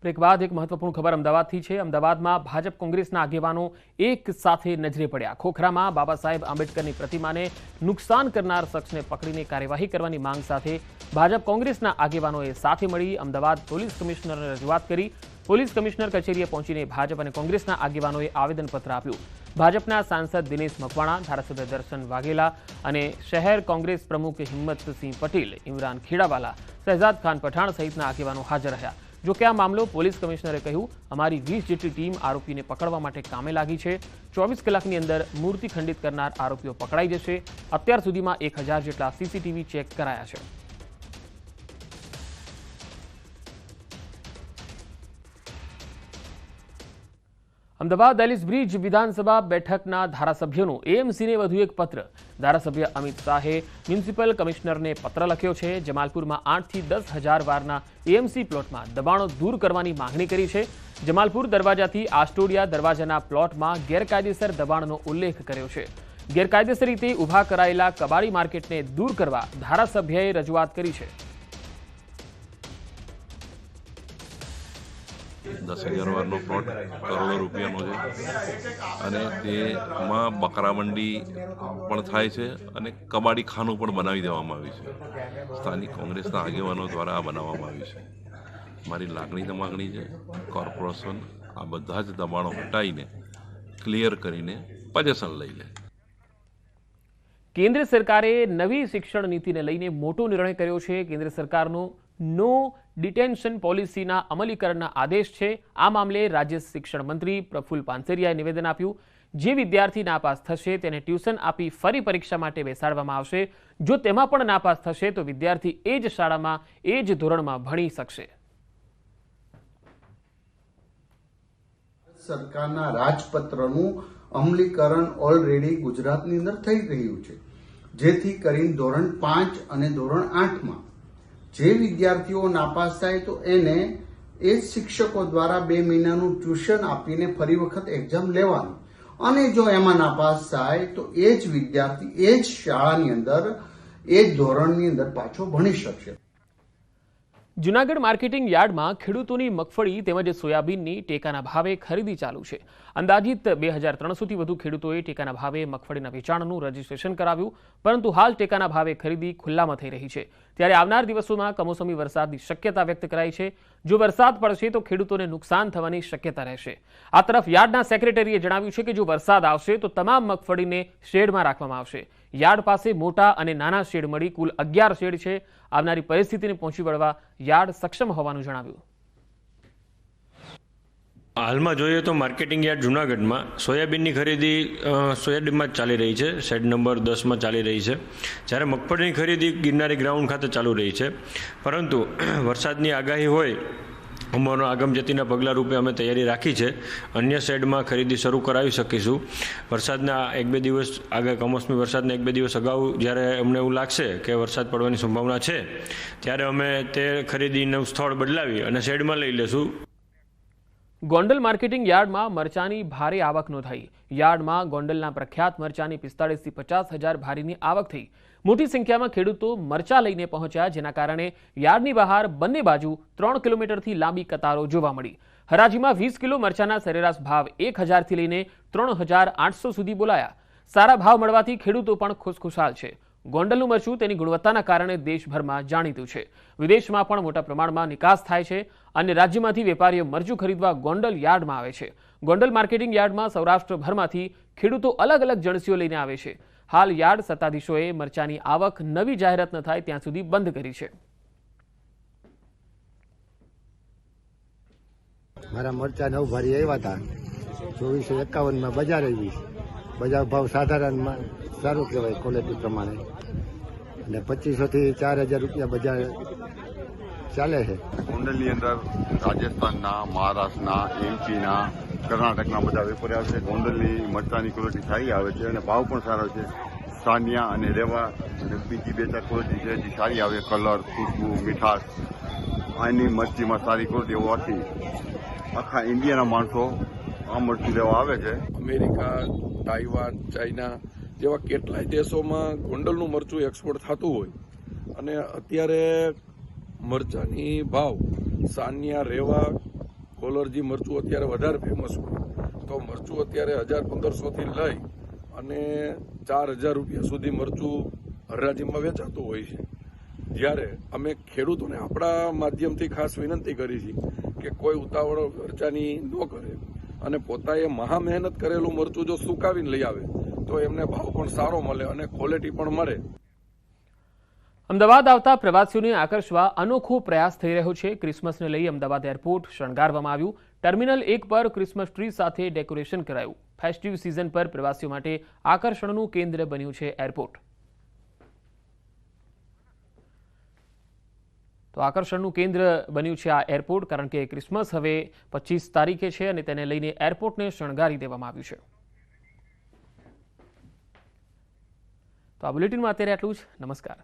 Break બાદ એક મહત્વપૂર્ણ ખબર અમદાવાદથી છે। અમદાવાદમાં ભાજપ કોંગ્રેસના આગેવાનો એક સાથે નજરે પડ્યા। ખોખરામાં બાબા સાહેબ આંબેડકરની પ્રતિમાને નુકસાન કરનાર શખ્સને પકડીને કાર્યવાહી કરવાની માંગ સાથે ભાજપ કોંગ્રેસના આગેવાનોએ સાથે મળી અમદાવાદ પોલીસ કમિશનરને રજૂઆત કરી। પોલીસ કમિશનર કચેરીએ પહોંચીને ભાજપ અને કોંગ્રેસના આગેવાનોએ આવેદનપત્ર આપ્યું। ભાજપના સાંસદ દિનેશ મકવાણા, ધારાસભ્ય દર્શન વાઘેલા અને શહેર કોંગ્રેસ પ્રમુખ હિંમતસિંહ પટેલ, ઇમરાન ખેડાવાલા, શહેજાદ ખાન પઠાણ સહિતના આગેવાનો હાજર રહ્યા। જો કે આ મામલો પોલીસ કમિશનરે કહ્યું, અમારી 20 જેટલી ટીમ આરોપીને પકડવા માટે કામે લાગી છે। 24 કલાકની અંદર મૂર્તિ ખંડિત કરનાર આરોપીઓ પકડાઈ જશે। અત્યાર સુધીમાં 1000 જેટલા સીસીટીવી ચેક કરાયા છે। અમદાવાદ એલિસ બ્રિજ વિધાનસભા બેઠકના ધારાસભ્યોનો એએમસીને વધુ એક પત્ર। ધારાસભ્ય અમિત શાહે મ્યુનિસિપલ કમિશનરને પત્ર લખ્યો છે। જમાલપુરમાં 8 થી 10,000 વારના એએમસી પ્લોટમાં દબાણો દૂર કરવાની માંગણી કરી છે। જમાલપુર દરવાજાથી આસ્ટોડિયા દરવાજાના પ્લોટમાં ગેરકાયદેસર દબાણનો ઉલ્લેખ કર્યો છે। ગેરકાયદેસર રીતે ઊભા કરાયેલા કબાડી માર્કેટને દૂર કરવા ધારાસભ્યએ રજૂઆત કરી છે। 10,000 વારનો પ્લોટ કરોડો રૂપિયાનો છે અને તેમાં બકરા મંડી પણ થાય છે અને કબાડી ખાનું પણ બનાવી દેવામાં આવ્યું છે। સ્થાનિક કોંગ્રેસના આગેવાનો દ્વારા આ બનાવવામાં આવ્યું છે। મારી લાગણી માગણી છે, કોર્પોરેશન આ બધા જ દબાણો હટાવીને ક્લિયર કરીને પોઝેશન લઈ લે। કેન્દ્ર સરકારે નવી શિક્ષણ નીતિને લઈને મોટો નિર્ણય કર્યો છે। કેન્દ્ર સરકારનો નો ડિટેન્શન પોલિસીના અમલીકરણના આદેશ છે। આ મામલે રાજ્ય શિક્ષણ મંત્રી પ્રફુલ્લ પાનસેરિયાએ નિવેદન આપ્યું। જે વિદ્યાર્થી નાપાસ થશે તેને ટ્યુશન આપી ફરી પરીક્ષા માટે બેસાડવામાં આવશે। જો તેમાં પણ નાપાસ થશે તો વિદ્યાર્થી એ જ શાળામાં એ જ ધોરણમાં ભણી શકશે। સરકારના રાજપત્રનું અમલીકરણ ઓલરેડી ગુજરાતની અંદર થઈ રહ્યું છે, જેથી કરીને ધોરણ 5 અને ધોરણ 8માં જે વિદ્યાર્થીઓ નાપાસ થાય તો એને એ શિક્ષકો દ્વારા 2 મહિનાનું ટ્યુશન આપીને ફરી વખત એક્ઝામ લેવાનું અને જો એમાં નાપાસ થાય તો એ જ વિદ્યાર્થી એ જ શાળાની અંદર એ જ ધોરણની અંદર પાછો ભણી શકશે। જૂનાગઢ માર્કેટિંગ યાર્ડમાં ખેડૂતોની મગફળી તેમજ સોયાબીનની ટેકાના ભાવે ખરીદી ચાલુ છે। અંદાજિત 2300 થી વધુ ખેડૂતોએ ટેકાના ભાવે મગફળીના વેચાણનું રજીસ્ટ્રેશન કરાવ્યું, પરંતુ હાલ ટેકાના ભાવે ખરીદી ખુલ્લામાં થઈ રહી છે। ત્યારે આવનાર દિવસોમાં કમોસમી વરસાદની શક્યતા વ્યક્ત કરાઈ છે। જો વરસાદ પડશે તો ખેડૂતોને નુકસાન થવાની શક્યતા રહેશે। આ તરફ યાર્ડના સેક્રેટરીએ જણાવ્યું છે કે જો વરસાદ આવશે તો તમામ મગફળીને શેડમાં રાખવામાં આવશે। યાર્ડ પાસે મોટા અને નાના શેડ મળી કુલ 11 શેડ છે। આવનારી પરિસ્થિતિને પહોંચી વળવા યાર્ડ સક્ષમ હોવાનું જણાવ્યું। હાલમાં જોઈએ તો માર્કેટિંગ યાર્ડ જૂનાગઢમાં સોયાબીનની ખરીદી સોયાબીનમાં જ ચાલી રહી છે, શેડ નંબર 10માં ચાલી રહી છે। જ્યારે મગફળીની ખરીદી ગિરનારી ગ્રાઉન્ડ ખાતે ચાલુ રહી છે, પરંતુ વરસાદની આગાહી હોય અમારા આગમજતીના પગલાં રૂપે અમે તૈયારી રાખી છે। અન્ય શેડમાં ખરીદી શરૂ કરાવી શકીશું। વરસાદના 1-2 દિવસ આગળ કમોસમી વરસાદના 1-2 દિવસ અગાઉ જ્યારે અમને એવું લાગશે કે વરસાદ પડવાની સંભાવના છે, ત્યારે અમે તે ખરીદીનું સ્થળ બદલાવી અને શેડમાં લઈ લેશું। ગોંડલ માર્કેટિંગ યાર્ડમાં મરચાની ભારે આવક નોંધાઈ। યાર્ડમાં ગોંડલના પ્રખ્યાત મરચાની 45 થી 50,000 ભારીની આવક થઈ। મોટી સંખ્યામાં ખેડૂતો મરચા લઈને પહોંચ્યા, જેના કારણે યાર્ડની બહાર બંને બાજુ 3 કિલોમીટરથી લાંબી કતારો જોવા મળી। હરાજીમાં 20 કિલો મરચાના સરેરાશ ભાવ 1,000 થી લઈને 3,800 સુધી બોલાયા। સારા ભાવ મળવાથી ખેડૂતો પણ ખુશખુશાલ છે। ગોંડલનું મરચું તેની ગુણવત્તાના કારણે દેશભરમાં જાણીતું છે। વિદેશમાં પણ મોટા પ્રમાણમાં નિકાસ થાય છે। અન્ય રાજ્યમાંથી વેપારીઓ મરચું ખરીદવા ગોંડલ યાર્ડમાં આવે છે। ગોંડલ માર્કેટિંગ યાર્ડમાં સૌરાષ્ટ્રભરમાંથી ખેડૂતો અલગ અલગ જણસીઓ લઈને આવે છે। હાલ યાર્ડ સત્તાધીશોએ મરચાની આવક નવી જાહેરાત ન થાય ત્યાં સુધી બંધ કરી છે। મારા મરચા 9 ભારી આવ્યા હતા, 2451માં બજાર આવી। બજાર ભાવ સાધારણમાં સારું કહેવાય ક્વોલિટી પ્રમાણે, અને 2500 થી 4,000 રૂપિયા બજાર ચાલે છે। ગોંડલની અંદર રાજસ્થાનના, મહારાષ્ટ્રના, એમપીના, કર્ણાટકના બધા વેપારી આવે છે। ગોંડલની મરચાની ક્વોલિટી સારી આવે છે અને ભાવ પણ સારો છે। સાનિયા અને રેવા બીજી 2-4 ક્વોલિટી છે જે સારી આવે, કલર, ખુશ્બુ, મીઠાશ આની મરચીમાં સારી ક્વોલિટી હોવાથી આખા ઇન્ડિયાના માણસો આ મરચું લેવા આવે છે। અમેરિકા, તાઇવાન, ચાઇના જેવા કેટલાય દેશોમાં ગોંડલનું મરચું એક્સપોર્ટ થતું હોય અને અત્યારે મરચાની ભાવ સાનિયા, રેવા કોલરજી મરચું અત્યારે વધારે ફેમસ હોય તો મરચું અત્યારે 1500થી લઈ અને 4000 રૂપિયા સુધી મરચું હરાજીમાં વેચાતું હોય છે. જ્યારે અમે ખેડૂતોને આપણા માધ્યમથી ખાસ વિનંતી કરી છે કે કોઈ ઉતાવળ મરચાની ન કરે અને પોતાએ મહા મહેનત કરેલું મરચું જો સુકાવીને લઈ આવે તો એમને ભાવ પણ સારો મળે અને ક્વોલિટી પણ મળે. અમદાવાદ આવતા પ્રવાસીઓને આકર્ષવા અનોખો પ્રયાસ થઈ રહ્યો છે. ક્રિસમસને લઈ અમદાવાદ એરપોર્ટ શણગારવામાં આવ્યું. ટર્મિનલ 1 પર ક્રિસમસ ટ્રી સાથે ડેકોરેશન કરાયું. ફેસ્ટિવ સિઝન પર પ્રવાસીઓ માટે આકર્ષણનું કેન્દ્ર બન્યું છે એરપોર્ટ. તો આકર્ષણનું કેન્દ્ર બન્યું છે આ એરપોર્ટ, કારણ કે ક્રિસમસ હવે 25 તારીખે છે અને તેને લઈને એરપોર્ટને શણગારી દેવામાં આવ્યું છે. તો આ બુલેટિનમાં અત્યારે આટલું જ. નમસ્કાર.